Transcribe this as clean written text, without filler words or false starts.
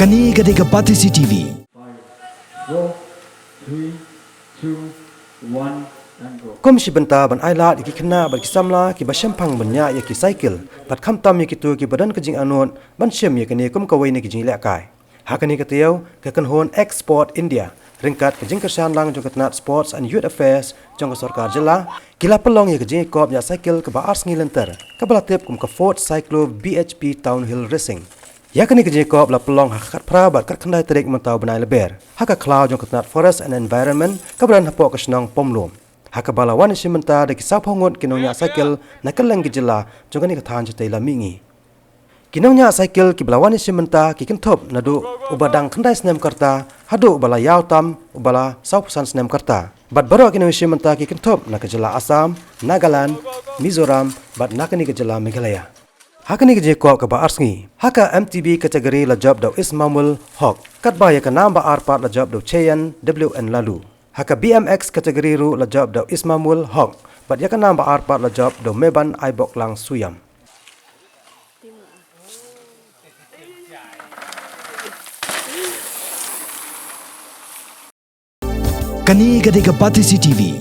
Kani Ñiah CCTV. 4, 3, 2, 1, and go. Kom si benta ban ailat iki kena ban kisamla ki basempang ban Ñiah ki cycle pat kham tam ki tu ki badan kajing anot ban sem ye kani kom kawai ni kajing le kai ha kani katiau ka kan hon export India ringkat kajing kersan lang jong katnat sports and youth affairs jong sarkar jela kila pelong ye kajing kop Ñiah cycle ka ba ars ngilenter ka balatep kum ka Fort Cyclo BHP Townhill Racing ya kani Jingïakob la pelong hakat pra bat kat kandai terik mentau benai leber haka cloud jong katnat forest and environment ka beran hapok kesnong pomlom haka balawan simenta de kisap hongot kinong Ñiah cycle nakaleng gijela jong kani kathan jatei la mingi kinong Ñiah cycle ki balawan simenta ki kentop nadu ubadang kandai snem karta hadu bala yaw tam ubala saupusan snem karta bat baro kinong simenta ki kentop na kajela Assam Nagaland Mizoram bat nakani kajela Meghalaya Hakani Jingïakob ka ba arsngi haka MTB kategori la job daw Ismamul Hok kat ba ya ka namba arpat la job daw Cheyan WN lalu haka BMX kategori ru la job daw Ismamul Hok bat ya ka namba arpat la job daw Meban Aibok lang Suyam Kani Ñiah CCTV.